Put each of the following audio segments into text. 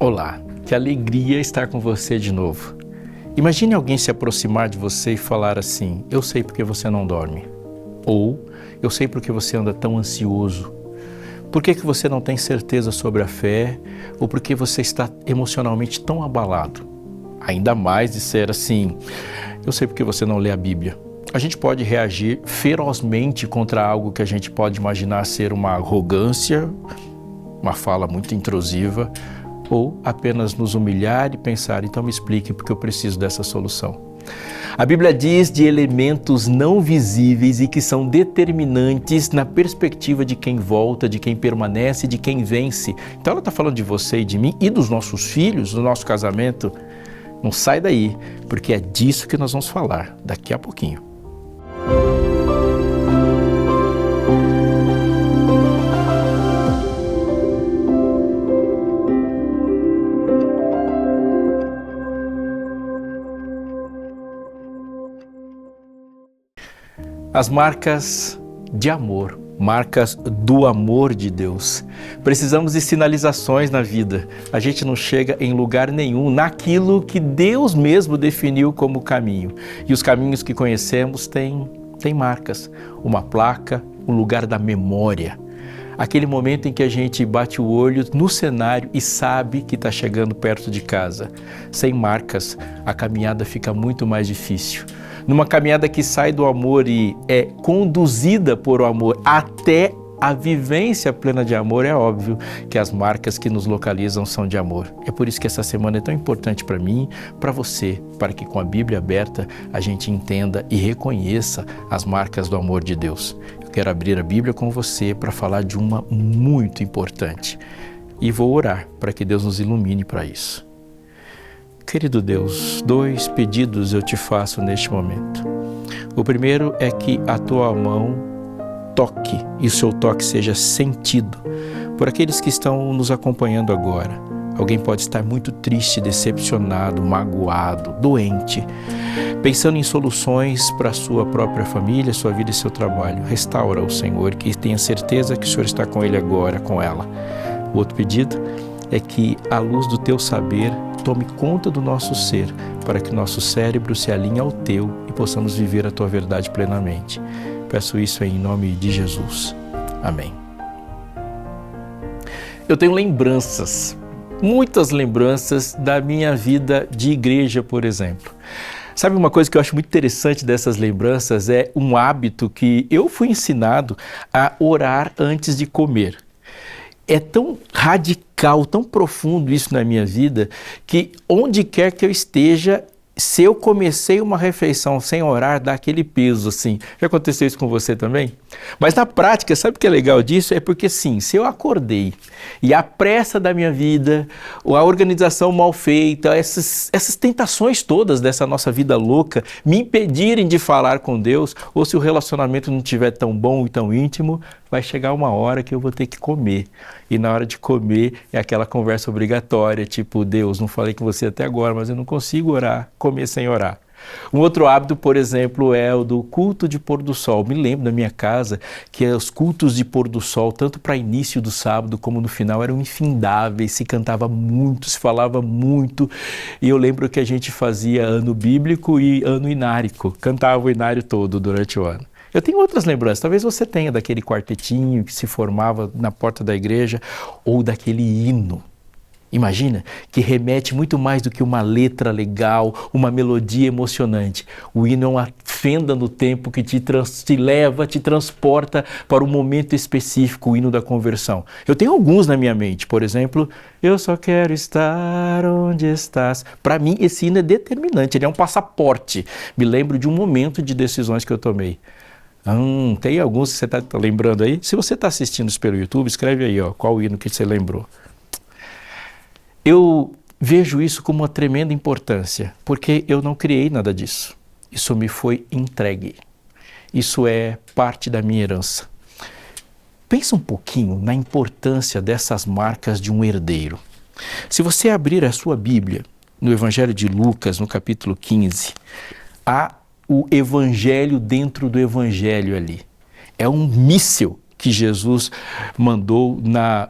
Olá, que alegria estar com você de novo. Imagine alguém se aproximar de você e falar assim: eu sei porque você não dorme. Ou, eu sei porque você anda tão ansioso. Por que você não tem certeza sobre a fé? Ou porque você está emocionalmente tão abalado? Ainda mais disser assim: eu sei porque você não lê a Bíblia. A gente pode reagir ferozmente contra algo que a gente pode imaginar ser uma arrogância, uma fala muito intrusiva, ou apenas nos humilhar e pensar: então me explique porque eu preciso dessa solução. A Bíblia diz de elementos não visíveis e que são determinantes na perspectiva de quem volta, de quem permanece, de quem vence. Então ela está falando de você e de mim e dos nossos filhos, do nosso casamento. Não sai daí, porque é disso que nós vamos falar daqui a pouquinho. As marcas de amor, marcas do amor de Deus. Precisamos de sinalizações na vida. A gente não chega em lugar nenhum naquilo que Deus mesmo definiu como caminho. E os caminhos que conhecemos têm marcas, uma placa, um lugar da memória. Aquele momento em que a gente bate o olho no cenário e sabe que está chegando perto de casa. Sem marcas, a caminhada fica muito mais difícil. Numa caminhada que sai do amor e é conduzida por o amor até a vivência plena de amor, é óbvio que as marcas que nos localizam são de amor. É por isso que essa semana é tão importante para mim, para você, para que com a Bíblia aberta a gente entenda e reconheça as marcas do amor de Deus. Eu quero abrir a Bíblia com você para falar de uma muito importante e vou orar para que Deus nos ilumine para isso. Querido Deus, 2 pedidos eu te faço neste momento. O primeiro é que a tua mão toque e o seu toque seja sentido por aqueles que estão nos acompanhando agora. Alguém pode estar muito triste, decepcionado, magoado, doente, pensando em soluções para a sua própria família, sua vida e seu trabalho. Restaura o Senhor, que tenha certeza que o Senhor está com ele agora, com ela. O outro pedido é que a luz do teu saber tome conta do nosso ser, para que nosso cérebro se alinhe ao teu e possamos viver a tua verdade plenamente. Peço isso em nome de Jesus. Amém. Eu tenho lembranças, muitas lembranças da minha vida de igreja, por exemplo. Sabe uma coisa que eu acho muito interessante dessas lembranças? É um hábito que eu fui ensinado a orar antes de comer. É tão radical, tão profundo isso na minha vida, que onde quer que eu esteja, se eu comecei uma refeição sem orar, dá aquele peso assim. Já aconteceu isso com você também? Mas na prática, sabe o que é legal disso? É porque sim, se eu acordei e a pressa da minha vida, a organização mal feita, essas tentações todas dessa nossa vida louca me impedirem de falar com Deus, ou se o relacionamento não estiver tão bom e tão íntimo, vai chegar uma hora que eu vou ter que comer. E na hora de comer é aquela conversa obrigatória, tipo: Deus, não falei com você até agora, mas eu não consigo orar, comer sem orar. Um outro hábito, por exemplo, é o do culto de pôr do sol. Me lembro da minha casa que os cultos de pôr do sol, tanto para início do sábado como no final, eram infindáveis, se cantava muito, se falava muito. E eu lembro que a gente fazia ano bíblico e ano inárico, cantava o inário todo durante o ano. Eu tenho outras lembranças, talvez você tenha daquele quartetinho que se formava na porta da igreja, ou daquele hino. Imagina, que remete muito mais do que uma letra legal, uma melodia emocionante. O hino é uma fenda no tempo que te leva, te transporta para um momento específico, o hino da conversão. Eu tenho alguns na minha mente, por exemplo, eu só quero estar onde estás. Para mim, esse hino é determinante, ele é um passaporte. Me lembro de um momento de decisões que eu tomei. Tem alguns que você está lembrando aí? Se você está assistindo isso pelo YouTube, escreve aí, qual o hino que você lembrou. Eu vejo isso com uma tremenda importância, porque eu não criei nada disso. Isso me foi entregue. Isso é parte da minha herança. Pensa um pouquinho na importância dessas marcas de um herdeiro. Se você abrir a sua Bíblia, no Evangelho de Lucas, no capítulo 15, há o Evangelho dentro do Evangelho ali. É um míssil que Jesus mandou na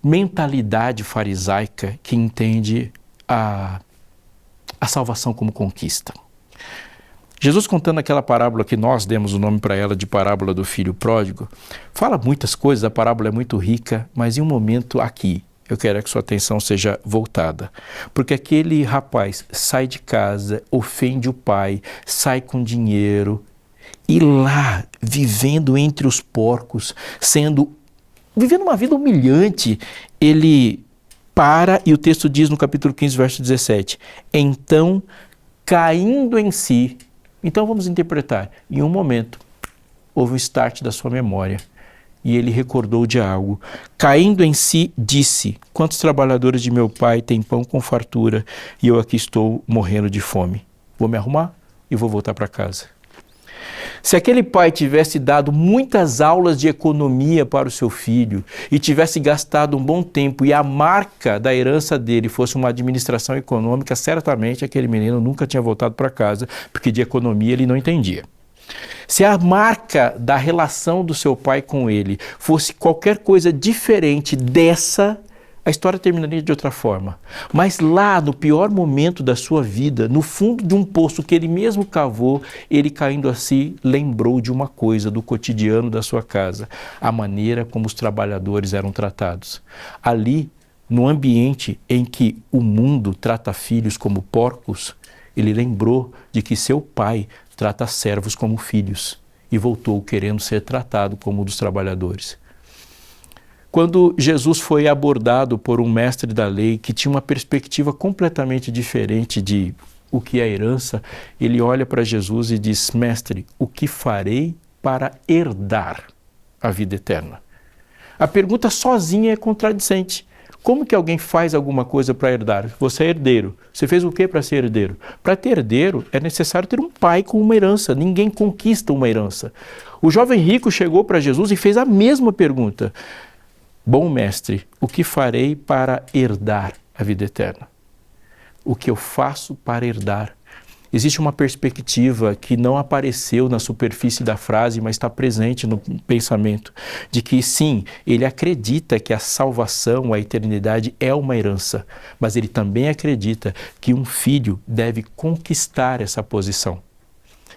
mentalidade farisaica que entende a salvação como conquista. Jesus, contando aquela parábola que nós demos o nome para ela de parábola do filho pródigo, fala muitas coisas, a parábola é muito rica, mas em um momento aqui, eu quero que sua atenção seja voltada. Porque aquele rapaz sai de casa, ofende o pai, sai com dinheiro, e lá, vivendo entre os porcos, vivendo uma vida humilhante, ele para, e o texto diz no capítulo 15, verso 17, então, caindo em si, então vamos interpretar, em um momento, houve um start da sua memória, e ele recordou de algo. Caindo em si, disse, quantos trabalhadores de meu pai têm pão com fartura, e eu aqui estou morrendo de fome. Vou me arrumar e vou voltar para casa. Se aquele pai tivesse dado muitas aulas de economia para o seu filho e tivesse gastado um bom tempo e a marca da herança dele fosse uma administração econômica, certamente aquele menino nunca tinha voltado para casa, porque de economia ele não entendia. Se a marca da relação do seu pai com ele fosse qualquer coisa diferente dessa, a história terminaria de outra forma. Mas lá, no pior momento da sua vida, no fundo de um poço que ele mesmo cavou, ele caindo assim, lembrou de uma coisa do cotidiano da sua casa, a maneira como os trabalhadores eram tratados. Ali, no ambiente em que o mundo trata filhos como porcos, ele lembrou de que seu pai trata servos como filhos e voltou querendo ser tratado como um dos trabalhadores. Quando Jesus foi abordado por um mestre da lei que tinha uma perspectiva completamente diferente de o que é herança, ele olha para Jesus e diz, mestre, o que farei para herdar a vida eterna? A pergunta sozinha é contradicente. Como que alguém faz alguma coisa para herdar? Você é herdeiro. Você fez o que para ser herdeiro? Para ter herdeiro é necessário ter um pai com uma herança. Ninguém conquista uma herança. O jovem rico chegou para Jesus e fez a mesma pergunta. Bom mestre, o que farei para herdar a vida eterna? O que eu faço para herdar? Existe uma perspectiva que não apareceu na superfície da frase, mas está presente no pensamento, de que sim, ele acredita que a salvação, a eternidade é uma herança, mas ele também acredita que um filho deve conquistar essa posição.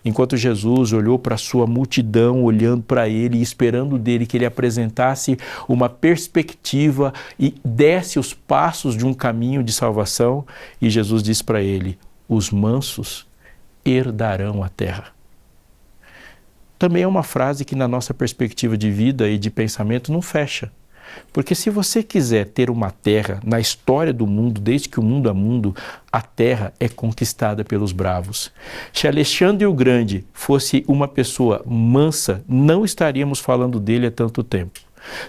Enquanto Jesus olhou para a sua multidão, olhando para ele e esperando dele que ele apresentasse uma perspectiva e desse os passos de um caminho de salvação, e Jesus disse para ele, os mansos herdarão a terra. Também é uma frase que na nossa perspectiva de vida e de pensamento não fecha. Porque se você quiser ter uma terra na história do mundo, desde que o mundo é mundo, a terra é conquistada pelos bravos. Se Alexandre o Grande fosse uma pessoa mansa, não estaríamos falando dele há tanto tempo.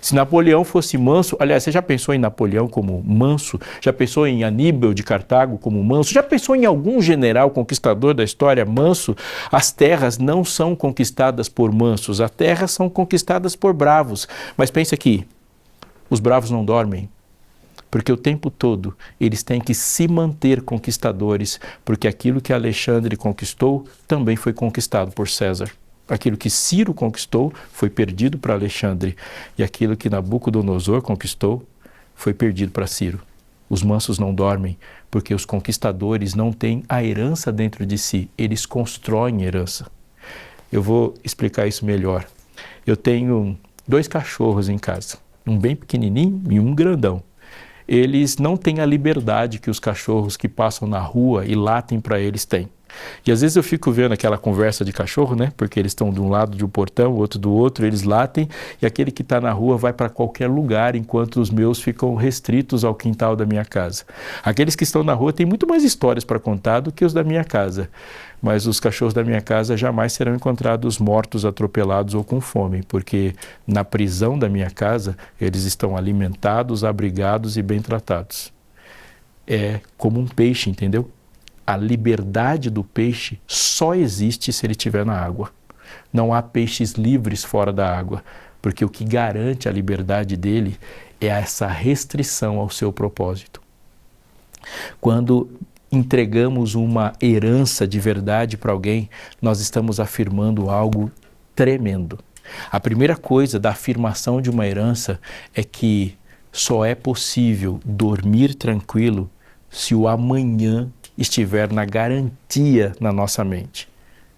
Se Napoleão fosse manso, aliás, você já pensou em Napoleão como manso? Já pensou em Aníbal de Cartago como manso? Já pensou em algum general conquistador da história manso? As terras não são conquistadas por mansos, as terras são conquistadas por bravos. Mas pense aqui, os bravos não dormem, porque o tempo todo eles têm que se manter conquistadores, porque aquilo que Alexandre conquistou também foi conquistado por César. Aquilo que Ciro conquistou foi perdido para Alexandre, e aquilo que Nabucodonosor conquistou foi perdido para Ciro. Os mansos não dormem, porque os conquistadores não têm a herança dentro de si, eles constroem herança. Eu vou explicar isso melhor. Eu tenho 2 cachorros em casa, um bem pequenininho e um grandão. Eles não têm a liberdade que os cachorros que passam na rua e latem para eles têm. E às vezes eu fico vendo aquela conversa de cachorro, né? Porque eles estão de um lado de um portão, o outro do outro, eles latem, e aquele que está na rua vai para qualquer lugar, enquanto os meus ficam restritos ao quintal da minha casa. Aqueles que estão na rua têm muito mais histórias para contar do que os da minha casa. Mas os cachorros da minha casa jamais serão encontrados mortos, atropelados ou com fome, porque na prisão da minha casa eles estão alimentados, abrigados e bem tratados. É como um peixe, entendeu? A liberdade do peixe só existe se ele estiver na água. Não há peixes livres fora da água, porque o que garante a liberdade dele é essa restrição ao seu propósito. Quando entregamos uma herança de verdade para alguém, nós estamos afirmando algo tremendo. A primeira coisa da afirmação de uma herança é que só é possível dormir tranquilo se o amanhã estiver na garantia na nossa mente.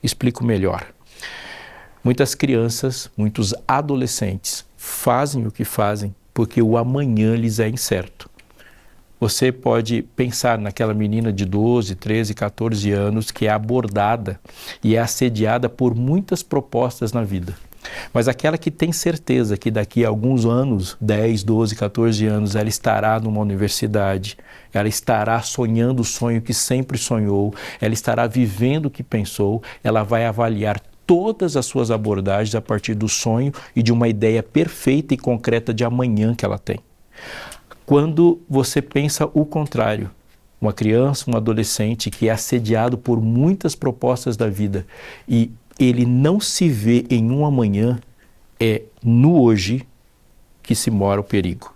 Explico melhor. Muitas crianças, muitos adolescentes fazem o que fazem porque o amanhã lhes é incerto. Você pode pensar naquela menina de 12, 13, 14 anos que é abordada e é assediada por muitas propostas na vida. Mas aquela que tem certeza que daqui a alguns anos, 10, 12, 14 anos, ela estará numa universidade, ela estará sonhando o sonho que sempre sonhou, ela estará vivendo o que pensou, ela vai avaliar todas as suas abordagens a partir do sonho e de uma ideia perfeita e concreta de amanhã que ela tem. Quando você pensa o contrário, uma criança, um adolescente que é assediado por muitas propostas da vida e ele não se vê em um amanhã, é no hoje que se mora o perigo.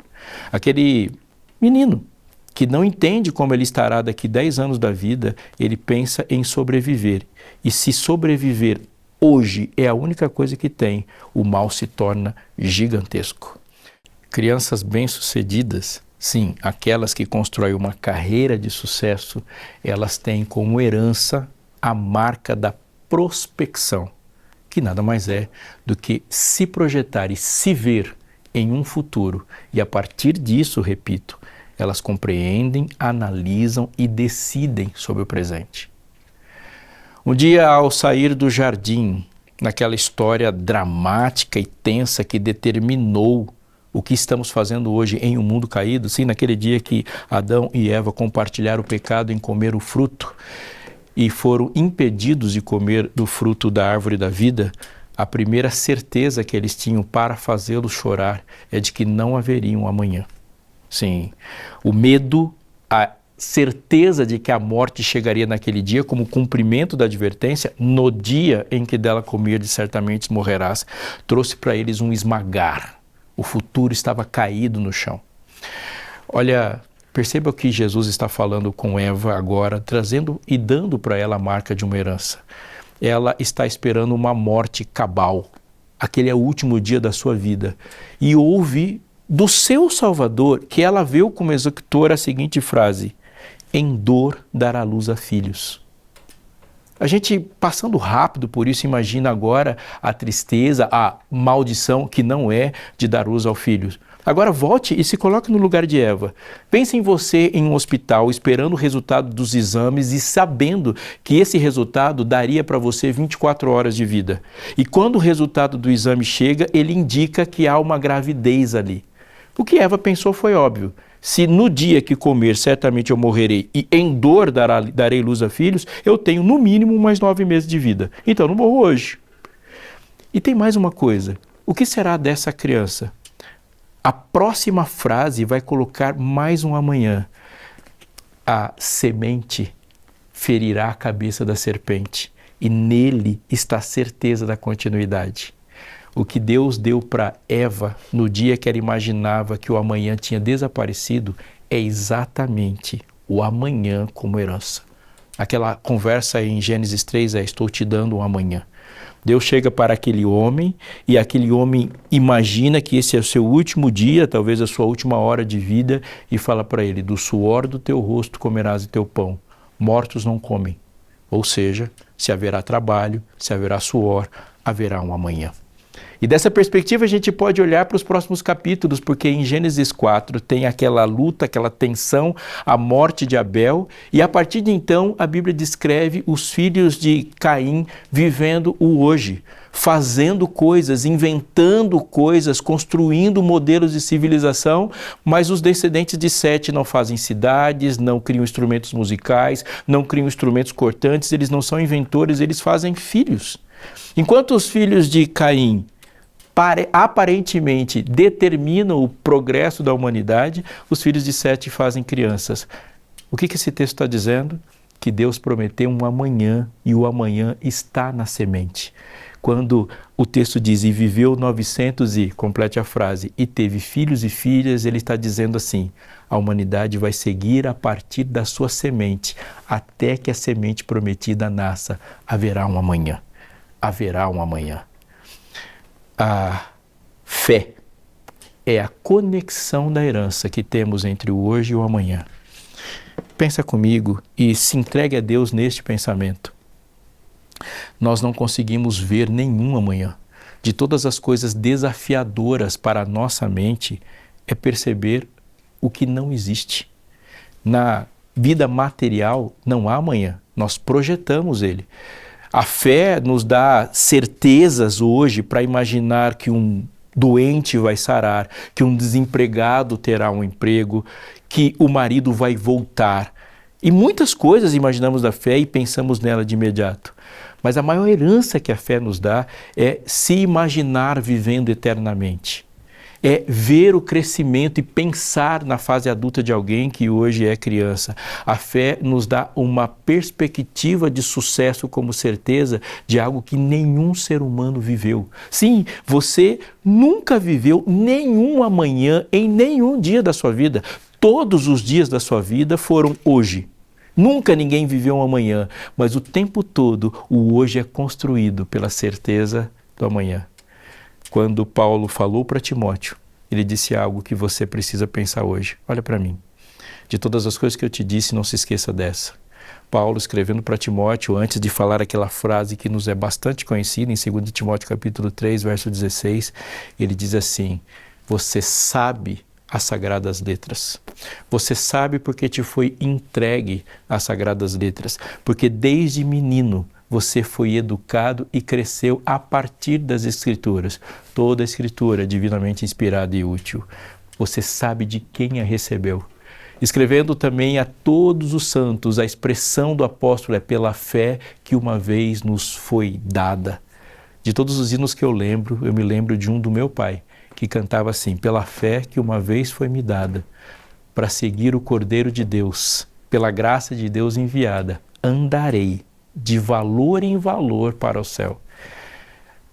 Aquele menino que não entende como ele estará daqui 10 anos da vida, ele pensa em sobreviver. E se sobreviver hoje é a única coisa que tem, o mal se torna gigantesco. Crianças bem-sucedidas, sim, aquelas que constroem uma carreira de sucesso, elas têm como herança a marca da prospecção, que nada mais é do que se projetar e se ver em um futuro. E a partir disso, repito, elas compreendem, analisam e decidem sobre o presente. Um dia, ao sair do jardim, naquela história dramática e tensa que determinou o que estamos fazendo hoje em um mundo caído, sim, naquele dia que Adão e Eva compartilharam o pecado em comer o fruto e foram impedidos de comer do fruto da árvore da vida, a primeira certeza que eles tinham para fazê-los chorar é de que não haveria um amanhã. Sim, o medo, a certeza de que a morte chegaria naquele dia como cumprimento da advertência, no dia em que dela comerdes certamente morrerás, trouxe para eles um esmagar. O futuro estava caído no chão. Olha, perceba o que Jesus está falando com Eva agora, trazendo e dando para ela a marca de uma herança. Ela está esperando uma morte cabal. Aquele é o último dia da sua vida. E ouve do seu Salvador que ela viu como executor a seguinte frase: em dor dará luz a filhos. A gente, passando rápido por isso, imagina agora a tristeza, a maldição que não é de dar luz ao filho. Agora volte e se coloque no lugar de Eva. Pense em você em um hospital esperando o resultado dos exames e sabendo que esse resultado daria para você 24 horas de vida. E quando o resultado do exame chega, ele indica que há uma gravidez ali. O que Eva pensou foi óbvio. Se no dia que comer certamente eu morrerei e em dor darei luz a filhos, eu tenho no mínimo mais 9 meses de vida. Então não morro hoje. E tem mais uma coisa. O que será dessa criança? A próxima frase vai colocar mais um amanhã. A semente ferirá a cabeça da serpente e nele está a certeza da continuidade. O que Deus deu para Eva no dia que ela imaginava que o amanhã tinha desaparecido é exatamente o amanhã como herança. Aquela conversa em Gênesis 3 é: estou te dando um amanhã. Deus chega para aquele homem e aquele homem imagina que esse é o seu último dia, talvez a sua última hora de vida, e fala para ele: do suor do teu rosto comerás o teu pão, mortos não comem. Ou seja, se haverá trabalho, se haverá suor, haverá um amanhã. E dessa perspectiva a gente pode olhar para os próximos capítulos, porque em Gênesis 4 tem aquela luta, aquela tensão, a morte de Abel, e a partir de então a Bíblia descreve os filhos de Caim vivendo o hoje, fazendo coisas, inventando coisas, construindo modelos de civilização, mas os descendentes de Sete não fazem cidades, não criam instrumentos musicais, não criam instrumentos cortantes, eles não são inventores, eles fazem filhos. Enquanto os filhos de Caim aparentemente determinam o progresso da humanidade, os filhos de Sete fazem crianças. O que esse texto está dizendo? Que Deus prometeu um amanhã e o amanhã está na semente. Quando o texto diz: e viveu 900 e, complete a frase, e teve filhos e filhas, ele está dizendo assim: a humanidade vai seguir a partir da sua semente, até que a semente prometida nasça. Haverá um amanhã. Haverá um amanhã. A fé é a conexão da herança que temos entre o hoje e o amanhã. Pensa comigo e se entregue a Deus neste pensamento. Nós não conseguimos ver nenhum amanhã. De todas as coisas desafiadoras para a nossa mente é perceber o que não existe. Na vida material não há amanhã, nós projetamos ele. A fé nos dá certezas hoje para imaginar que um doente vai sarar, que um desempregado terá um emprego, que o marido vai voltar. E muitas coisas imaginamos da fé e pensamos nela de imediato. Mas a maior herança que a fé nos dá é se imaginar vivendo eternamente. É ver o crescimento e pensar na fase adulta de alguém que hoje é criança. A fé nos dá uma perspectiva de sucesso como certeza de algo que nenhum ser humano viveu. Sim, você nunca viveu nenhum amanhã em nenhum dia da sua vida. Todos os dias da sua vida foram hoje. Nunca ninguém viveu um amanhã, mas o tempo todo o hoje é construído pela certeza do amanhã. Quando Paulo falou para Timóteo, ele disse algo que você precisa pensar hoje. Olha para mim. De todas as coisas que eu te disse, não se esqueça dessa. Paulo, escrevendo para Timóteo, antes de falar aquela frase que nos é bastante conhecida, em 2 Timóteo capítulo 3, verso 16, ele diz assim: você sabe as Sagradas Letras. Você sabe porque te foi entregue as Sagradas Letras, porque desde menino você foi educado e cresceu a partir das Escrituras. Toda a Escritura é divinamente inspirada e útil. Você sabe de quem a recebeu. Escrevendo também a todos os santos, a expressão do apóstolo é pela fé que uma vez nos foi dada. De todos os hinos que eu me lembro de um do meu pai, que cantava assim: pela fé que uma vez foi me dada, para seguir o Cordeiro de Deus, pela graça de Deus enviada, andarei de valor em valor para o céu.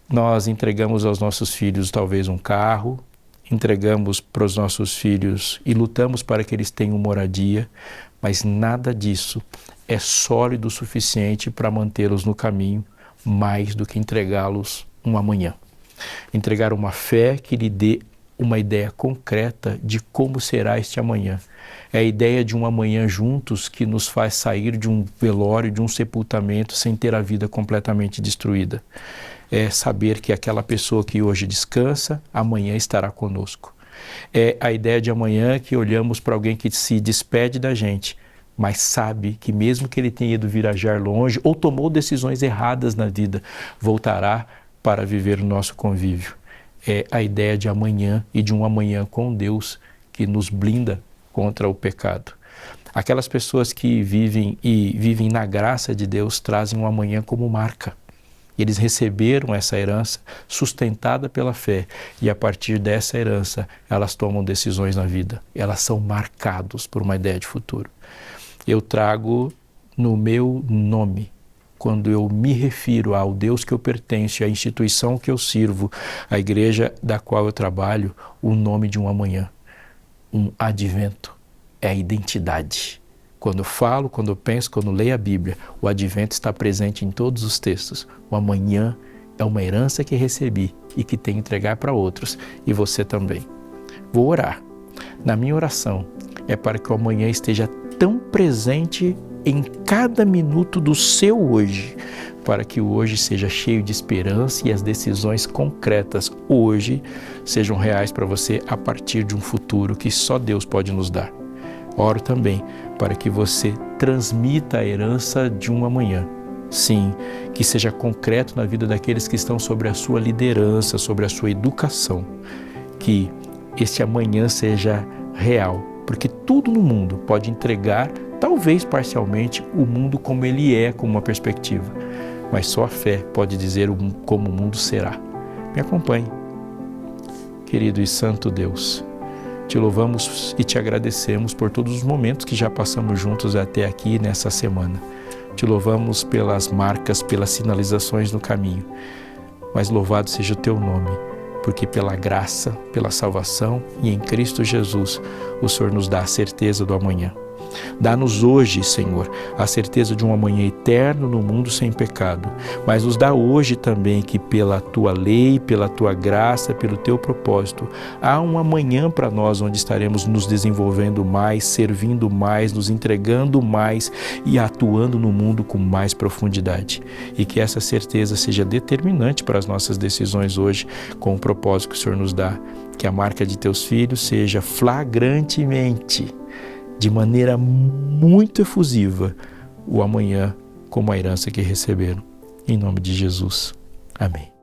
Nós entregamos aos nossos filhos talvez um carro, entregamos para os nossos filhos e lutamos para que eles tenham moradia, mas nada disso é sólido o suficiente para mantê-los no caminho, mais do que entregá-los um amanhã. Entregar uma fé que lhe dê uma ideia concreta de como será este amanhã. É a ideia de um amanhã juntos que nos faz sair de um velório, de um sepultamento, sem ter a vida completamente destruída. É saber que aquela pessoa que hoje descansa, amanhã estará conosco. É a ideia de amanhã que olhamos para alguém que se despede da gente, mas sabe que mesmo que ele tenha ido viajar longe ou tomou decisões erradas na vida, voltará para viver o nosso convívio. É a ideia de amanhã e de um amanhã com Deus que nos blinda contra o pecado. Aquelas pessoas que vivem na graça de Deus trazem um amanhã como marca. Eles receberam essa herança sustentada pela fé e a partir dessa herança elas tomam decisões na vida. Elas são marcados por uma ideia de futuro. Eu trago no meu nome, quando eu me refiro ao Deus que eu pertenço, à instituição que eu sirvo, à igreja da qual eu trabalho, o nome de um amanhã, um advento, é a identidade. Quando eu falo, quando eu penso, quando eu leio a Bíblia, o advento está presente em todos os textos. O amanhã é uma herança que recebi e que tenho que entregar para outros, e você também. Vou orar. Na minha oração é para que o amanhã esteja tão presente em cada minuto do seu hoje, para que o hoje seja cheio de esperança e as decisões concretas hoje sejam reais para você a partir de um futuro que só Deus pode nos dar. Oro também para que você transmita a herança de um amanhã. Sim, que seja concreto na vida daqueles que estão sobre a sua liderança, sobre a sua educação. Que este amanhã seja real, porque tudo no mundo pode entregar, talvez parcialmente, o mundo como ele é, como uma perspectiva. Mas só a fé pode dizer como o mundo será. Me acompanhe. Querido e santo Deus, te louvamos e te agradecemos por todos os momentos que já passamos juntos até aqui nessa semana. Te louvamos pelas marcas, pelas sinalizações no caminho. Mas louvado seja o teu nome, porque pela graça, pela salvação e em Cristo Jesus, o Senhor nos dá a certeza do amanhã. Dá-nos hoje, Senhor, a certeza de um amanhã eterno no mundo sem pecado, mas nos dá hoje também que pela Tua lei, pela Tua graça, pelo Teu propósito, há um amanhã para nós onde estaremos nos desenvolvendo mais, servindo mais, nos entregando mais e atuando no mundo com mais profundidade. E que essa certeza seja determinante para as nossas decisões hoje, com o propósito que o Senhor nos dá. Que a marca de Teus filhos seja flagrantemente, de maneira muito efusiva, o amanhã como a herança que receberam. Em nome de Jesus. Amém.